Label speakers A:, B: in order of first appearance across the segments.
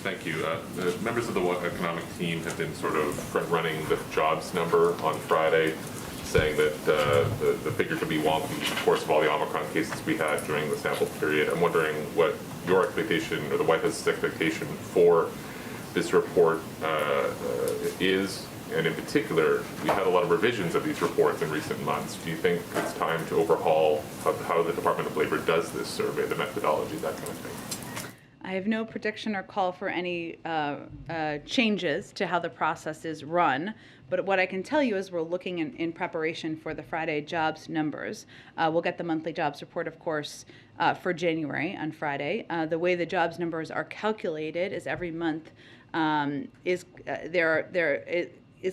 A: Thank you. The members of the economic team have been sort of front-running the jobs number on Friday, saying that the figure could be wonky, of course, of all the Omicron cases we had during the sample period. I'm wondering what your expectation, or the White House's expectation for this report is, and in particular, we've had a lot of revisions of these reports in recent months. Do you think it's time to overhaul how the Department of Labor does this survey, the methodology, that kind of thing?
B: I have no prediction or call for any changes to how the process is run, but what I can tell you is we're looking in preparation for the Friday jobs numbers. We'll get the monthly jobs report, of course, for January on Friday. The way the jobs numbers are calculated is every month is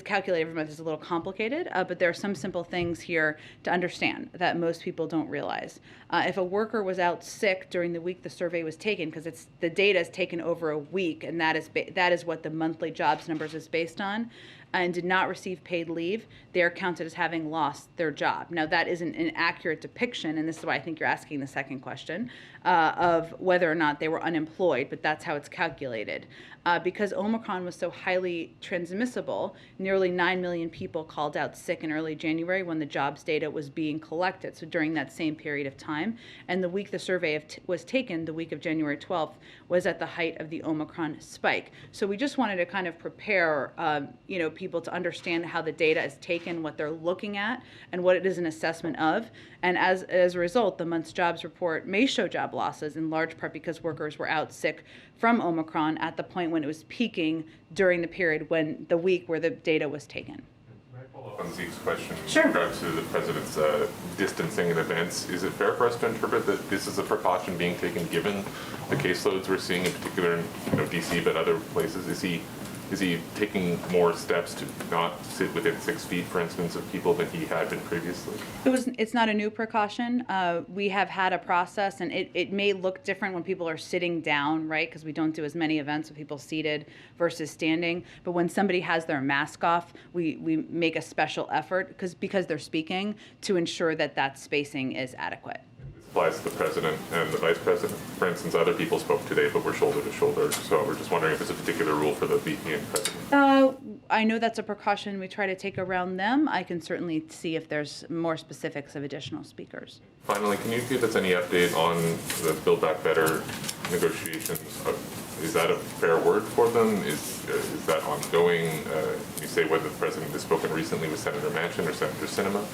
B: calculated every month. Is a little complicated, but there are some simple things here to understand that most people don't realize. If a worker was out sick during the week the survey was taken, because the data is taken over a week, and that is what the monthly jobs numbers is based on, and did not receive paid leave, they are counted as having lost their job. Now, that isn't an accurate depiction, and this is why I think you're asking the second question, of whether or not they were unemployed, but that's how it's calculated. Because Omicron was so highly transmissible, nearly 9 million people called out sick in early January when the jobs data was being collected, so during that same period of time. And the week the survey was taken, the week of January 12th, was at the height of the Omicron spike. So we just wanted to kind of prepare people to understand how the data is taken, what they're looking at, and what it is an assessment of. And as a result, the month's jobs report may show job losses, in large part because workers were out sick from Omicron at the point when it was peaking during the period when the week where the data was taken.
A: Can I follow up on Zeke's question
B: Sure.
A: with regard to the President's distancing in events? Is it fair for us to interpret that this is a precaution being taken given the caseloads we're seeing, in particular in DC, but other places? Is he taking more steps to not sit within 6 feet, for instance, of people than he had been previously?
B: It's not a new precaution. We have had a process, and it may look different when people are sitting down, right? Because we don't do as many events with people seated versus standing. But when somebody has their mask off, we make a special effort because they're speaking to ensure that spacing is adequate.
A: Applies to the President and the Vice President. For instance, other people spoke today, but we're shoulder to shoulder. So we're just wondering if there's a particular rule for the VP and President.
B: I know that's a precaution we try to take around them. I can certainly see if there's more specifics of additional speakers.
A: Finally, can you give us any update on the Build Back Better negotiations? Is that a fair word for them? Is that ongoing? Can you say whether the President has spoken recently with Senator Manchin or Senator Sinema?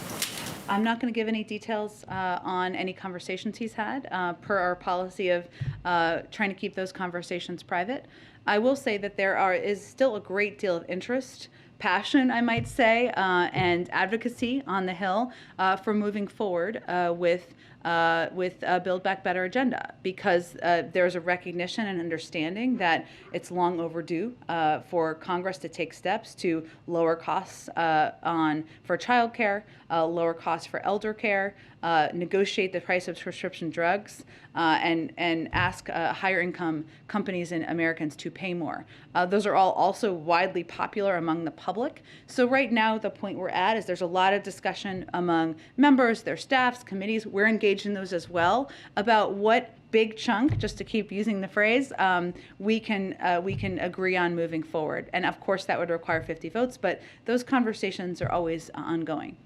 B: I'm not going to give any details on any conversations he's had, per our policy of trying to keep those conversations private. I will say that is still a great deal of interest, passion, I might say, and advocacy on the Hill for moving forward with Build Back Better agenda, because there's a recognition and understanding that it's long overdue for Congress to take steps to lower costs for childcare, lower costs for elder care, negotiate the price of prescription drugs, and ask higher income companies and Americans to pay more. Those are all also widely popular among the public. So right now, the point we're at is there's a lot of discussion among members, their staffs, committees. We're engaged in those as well about what big chunk, just to keep using the phrase, we can agree on moving forward. And of course, that would require 50 votes, but those conversations are always ongoing.